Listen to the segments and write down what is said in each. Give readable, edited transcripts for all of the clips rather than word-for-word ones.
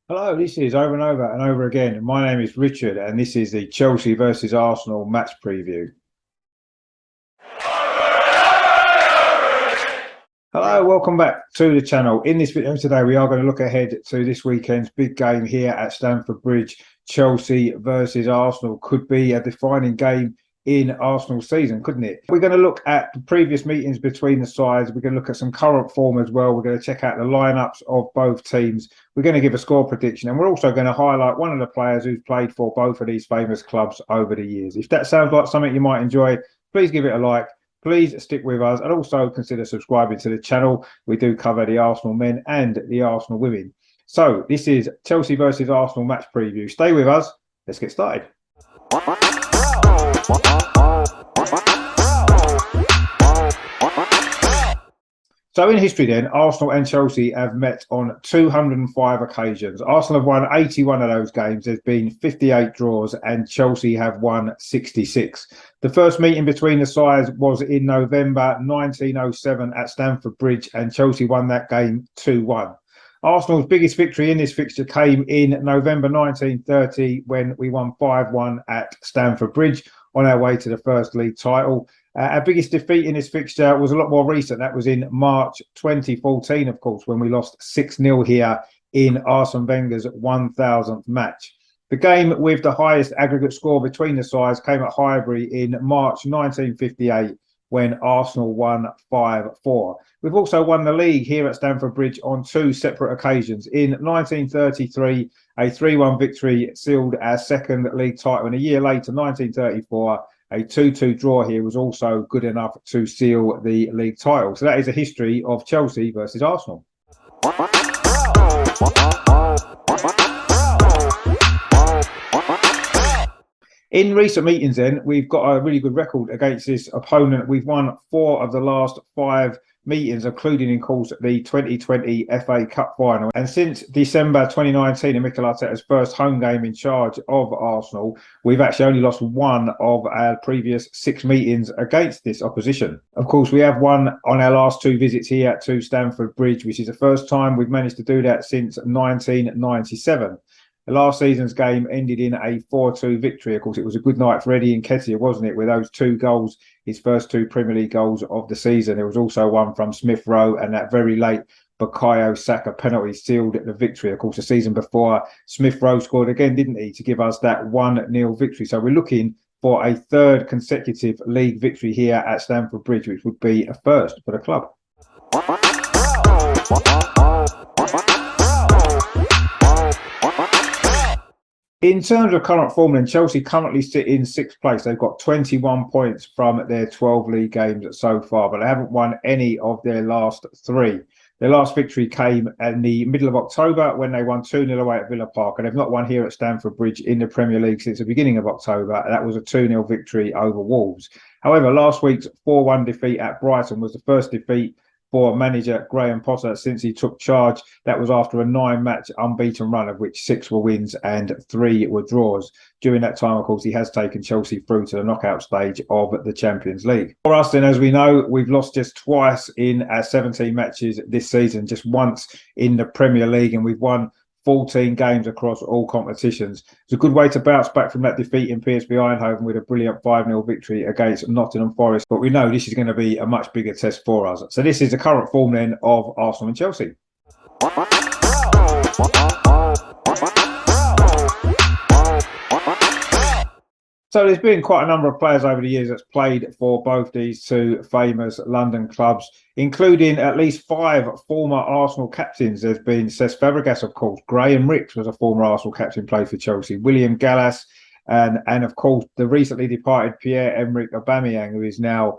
Hello, this is over and over and over again. My name is Richard, and this is the Chelsea versus Arsenal match preview. Hello, welcome back to the channel. In this video today, we are going to look ahead to this weekend's big game here at Stamford Bridge. Chelsea versus Arsenal could be a defining game in Arsenal's season, couldn't it? We're going to look at the previous meetings between the sides. We're going to look at some current form as well. We're going to check out the lineups of both teams. We're going to give a score prediction, and we're also going to highlight one of the players who's played for both of these famous clubs over the years. If that sounds like something you might enjoy, please give it a like. Please stick with us, and also consider subscribing to the channel. We do cover the Arsenal men and the Arsenal women. So this is Chelsea versus Arsenal match preview. Stay with us. Let's get started. So in history then, Arsenal and Chelsea have met on 205 occasions. Arsenal have won 81 of those games. There's been 58 draws, and Chelsea have won 66. The first meeting between the sides was in November 1907 at Stamford Bridge, and Chelsea won that game 2-1. Arsenal's biggest victory in this fixture came in November 1930 when we won 5-1 at Stamford Bridge on our way to the first league title. Our biggest defeat in this fixture was a lot more recent. That was in March 2014, of course, when we lost 6-0 here in Arsene Wenger's 1,000th match. The game with the highest aggregate score between the sides came at Highbury in March 1958 when Arsenal won 5-4. We've also won the league here at Stamford Bridge on two separate occasions. In 1933, a 3-1 victory sealed our second league title, and a year later, 1934, a 2-2 draw here was also good enough to seal the league title. So that is a history of Chelsea versus Arsenal. In recent meetings then, we've got a really good record against this opponent. We've won 4 of the last 5 meetings, including, in course, the 2020 FA Cup final. And since December 2019, and Mikel Arteta's first home game in charge of Arsenal, we've actually only lost 1 of our previous 6 meetings against this opposition. Of course, we have won on our last 2 visits here to Stamford Bridge, which is the first time we've managed to do that since 1997. The last season's game ended in a 4-2 victory. Of course, it was a good night for Eddie Nketiah, wasn't it? With those 2 goals, his first 2 Premier League goals of the season. There was also one from Smith Rowe, and that very late Bukayo Saka penalty sealed the victory. Of course, the season before, Smith Rowe scored again, didn't he, to give us that 1-0 victory. So we're looking for a 3rd consecutive league victory here at Stamford Bridge, which would be a first for the club. In terms of current form, then, Chelsea currently sit in 6th place. They've got 21 points from their 12 league games so far, but they haven't won any of their last 3. Their last victory came in the middle of October when they won 2-0 away at Villa Park, and they've not won here at Stamford Bridge in the Premier League since the beginning of October. That was a 2-0 victory over Wolves. However, last week's 4-1 defeat at Brighton was the first defeat for manager Graham Potter since he took charge. That was after a 9-match unbeaten run, of which 6 were wins and 3 were draws. During that time, of course, he has taken Chelsea through to the knockout stage of the Champions League. For us, then, as we know, we've lost just twice in our 17 matches this season, just once in the Premier League, and we've won 14 games across all competitions. It's a good way to bounce back from that defeat in PSV Eindhoven with a brilliant 5-0 victory against Nottingham Forest. But we know this is going to be a much bigger test for us. So this is the current form then of Arsenal and Chelsea. So there's been quite a number of players over the years that's played for both these 2 famous London clubs, including at least 5 former Arsenal captains. There's been Cesc Fabregas, of course. Graham Rix was a former Arsenal captain, played for Chelsea. William Gallas, and of course, the recently departed Pierre-Emerick Aubameyang, who is now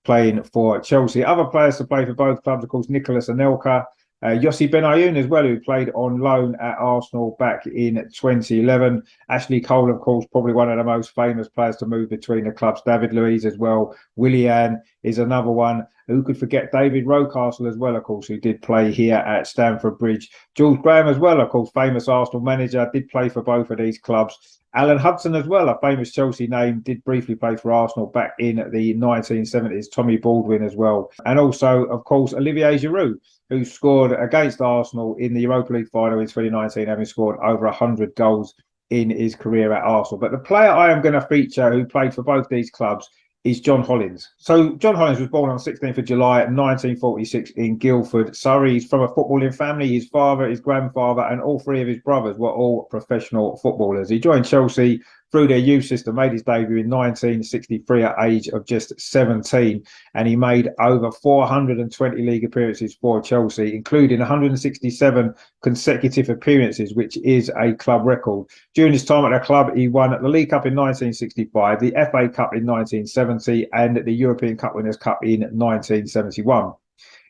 playing for Chelsea. Other players to play for both clubs, of course, Nicolas Anelka, Yossi Benayoun as well, who played on loan at Arsenal back in 2011. Ashley Cole, of course, probably one of the most famous players to move between the clubs. David Luiz as well. Willian is another one. Who could forget David Rocastle as well, of course, who did play here at Stamford Bridge. George Graham as well, of course, famous Arsenal manager, did play for both of these clubs. Alan Hudson as well, a famous Chelsea name, did briefly play for Arsenal back in the 1970s. Tommy Baldwin as well. And also, of course, Olivier Giroud, who scored against Arsenal in the Europa League final in 2019, having scored over 100 goals in his career at Arsenal. But the player I am going to feature who played for both these clubs is John Hollins. So John Hollins was born on 16th of July 1946 in Guildford, Surrey. He's from a footballing family. His father, his grandfather and all three of his brothers were all professional footballers. He joined Chelsea through their youth system, made his debut in 1963 at age of just 17, and he made over 420 league appearances for Chelsea, including 167 consecutive appearances, which is a club record. During his time at the club, he won the League Cup in 1965, the FA Cup in 1970, and the European Cup Winners' Cup in 1971.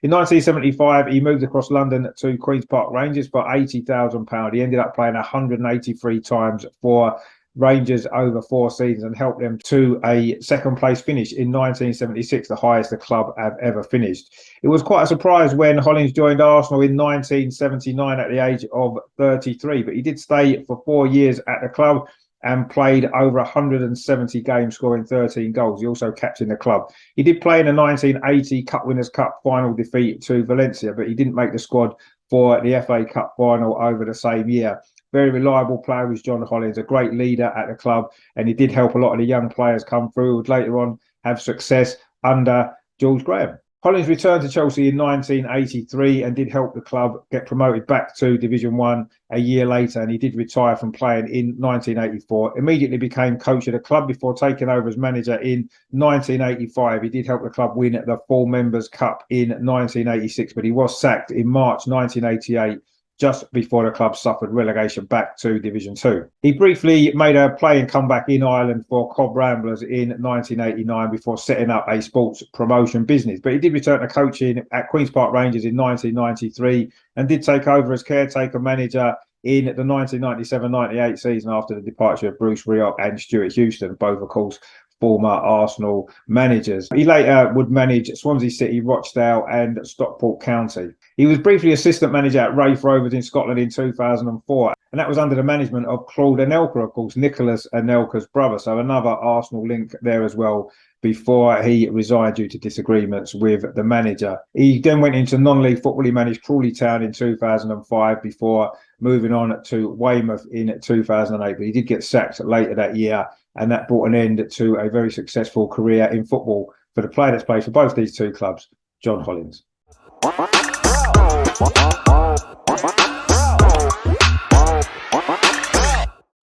In 1975, he moved across London to Queen's Park Rangers for £80,000. He ended up playing 183 times for Rangers over 4 seasons and helped them to a second place finish in 1976, the highest the club have ever finished. It was quite a surprise when Hollins joined Arsenal in 1979 at the age of 33, but he did stay for 4 years at the club and played over 170 games, scoring 13 goals. He also captained the club. He did play in the 1980 Cup Winners' Cup final defeat to Valencia, but he didn't make the squad for the FA Cup final over the same year. Very reliable player was John Hollins, a great leader at the club, and he did help a lot of the young players come through who would later on have success under George Graham. Hollins returned to Chelsea in 1983 and did help the club get promoted back to Division 1 a year later, and he did retire from playing in 1984. Immediately became coach of the club before taking over as manager in 1985. He did help the club win the Full Members' Cup in 1986, but he was sacked in March 1988, just before the club suffered relegation back to Division 2. He briefly made a playing comeback in Ireland for Cobb Ramblers in 1989 before setting up a sports promotion business. But he did return to coaching at Queen's Park Rangers in 1993 and did take over as caretaker manager in the 1997-98 season after the departure of Bruce Rioch and Stuart Houston, both, of course, former Arsenal managers. He later would manage Swansea City, Rochdale and Stockport County. He was briefly assistant manager at Raith Rovers in Scotland in 2004, and that was under the management of Claude Anelka, of course, Nicholas Anelka's brother, so another Arsenal link there as well, before he resigned due to disagreements with the manager. He then went into non-league football. He managed Crawley Town in 2005 before moving on to Weymouth in 2008, but he did get sacked later that year, and that brought an end to a very successful career in football for the player that's played for both these two clubs, John Hollins.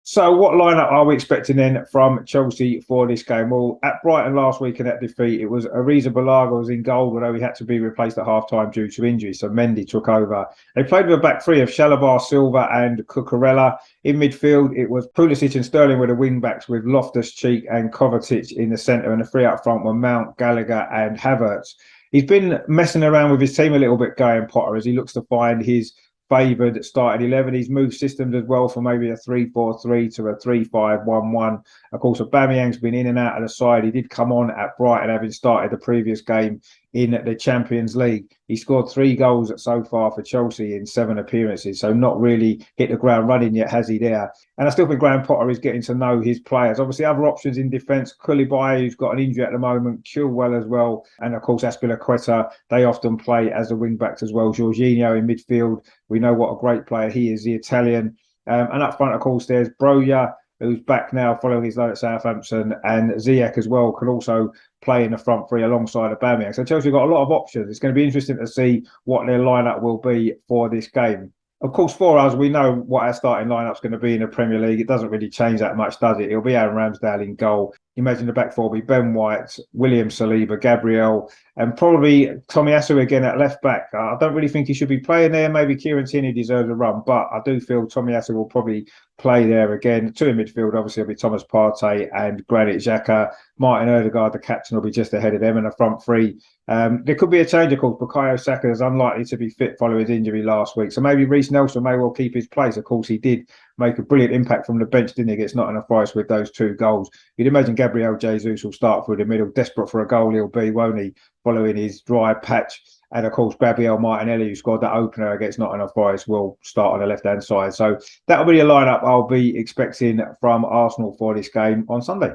So what lineup are we expecting then from Chelsea for this game? Well, at Brighton last week in that defeat, it was Ariza Balaga was in goal, although he had to be replaced at half-time due to injury, so Mendy took over. They played with a back three of Shalabar, Silva and Cucurella. In midfield, it was Pulisic and Sterling were the wing-backs, with Loftus-Cheek and Kovacic in the centre, and the three up front were Mount, Gallagher and Havertz. He's been messing around with his team a little bit, Graham Potter, as he looks to find his favoured starting 11. He's moved systems as well from maybe a 3-4-3 to a 3-5-1-1. Of course, Aubameyang's been in and out of the side. He did come on at Brighton, having started the previous game in the Champions League. He scored 3 goals so far for Chelsea in 7 appearances, so not really hit the ground running yet, has he there? And I still think Graham Potter is getting to know his players. Obviously, other options in defence, Koulibaly, who's got an injury at the moment, Chilwell as well, and of course, Azpilicueta, they often play as the wing-backs as well. Jorginho in midfield, we know what a great player he is, the Italian. And up front, of course, there's Broja, who's back now following his loan at Southampton, and Ziyech as well can also play in the front three alongside Aubameyang. So Chelsea have got a lot of options. It's going to be interesting to see what their lineup will be for this game. Of course, for us, we know what our starting lineup's going to be in the Premier League. It doesn't really change that much, does it? It'll be Aaron Ramsdale in goal. Imagine the back four will be Ben White, William Saliba, Gabriel, and probably Tomiyasu again at left back. I don't really think he should be playing there. Maybe Kieran Tierney deserves a run, but I do feel Tomiyasu will probably play there again. 2 in midfield, obviously, will be Thomas Partey and Granit Xhaka. Martin Odegaard, the captain, will be just ahead of them in the front three. There could be a change, of course. Bukayo Saka is unlikely to be fit following his injury last week. So maybe Reece Nelson may well keep his place. Of course, he did make a brilliant impact from the bench, didn't he, against Nottingham Forest with those 2 goals. You'd imagine Gabriel Jesus will start through the middle. Desperate for a goal he'll be, won't he, following his dry patch And of course, Gabriel Martinelli, who scored that opener against Nottingham Forest, will start on the left-hand side. So that'll be a lineup I'll be expecting from Arsenal for this game on Sunday.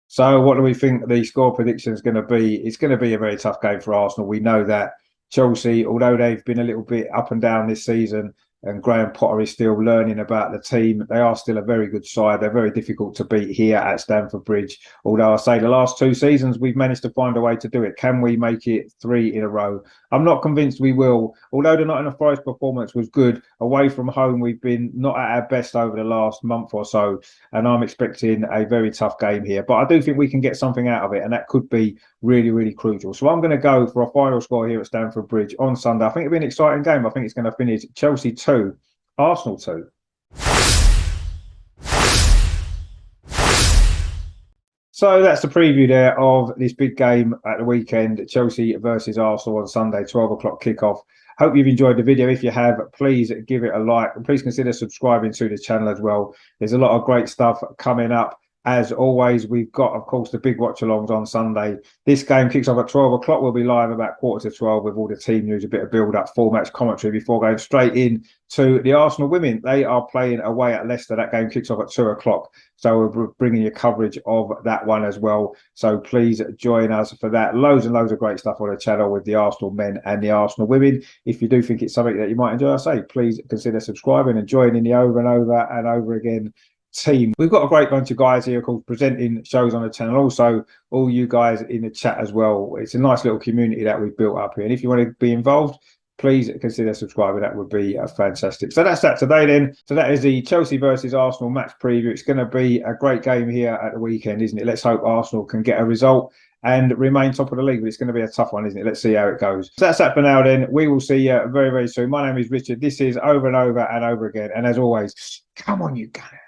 So what do we think the score prediction is going to be? It's going to be a very tough game for Arsenal. We know that Chelsea, although they've been a little bit up and down this season, and Graham Potter is still learning about the team, they are still a very good side. They're very difficult to beat here at Stamford Bridge. Although I say the last 2 seasons, we've managed to find a way to do it. Can we make it 3 in a row? I'm not convinced we will. Although the Nottingham Forest performance was good, away from home, we've been not at our best over the last month or so. And I'm expecting a very tough game here. But I do think we can get something out of it. And that could be really, really crucial. So I'm going to go for a final score here at Stamford Bridge on Sunday. I think it'll be an exciting game. I think it's going to finish Chelsea 2, Arsenal 2. So that's the preview there of this big game at the weekend, Chelsea versus Arsenal on Sunday, 12 o'clock kickoff. Hope you've enjoyed the video. If you have, please give it a like and please consider subscribing to the channel as well. There's a lot of great stuff coming up. As always, we've got, of course, the big watch-alongs on Sunday. This game kicks off at 12 o'clock. We'll be live about 11:45 with all the team news, a bit of build-up, full match commentary before going straight in to the Arsenal women. They are playing away at Leicester. That game kicks off at 2 o'clock. So we're bringing you coverage of that one as well. So please join us for that. Loads and loads of great stuff on the channel with the Arsenal men and the Arsenal women. If you do think it's something that you might enjoy, I say, please consider subscribing and joining the over and over again team. We've got a great bunch of guys here, of course, presenting shows on the channel. Also, all you guys in the chat as well. It's a nice little community that we've built up here. And if you want to be involved, please consider subscribing. That would be fantastic. So that's that today then. So that is the Chelsea versus Arsenal match preview. It's going to be a great game here at the weekend, isn't it? Let's hope Arsenal can get a result and remain top of the league. But it's going to be a tough one, isn't it? Let's see how it goes. So that's that for now then. We will see you very, very soon. My name is Richard. This is over and over and over again. And as always, come on, you Gunners.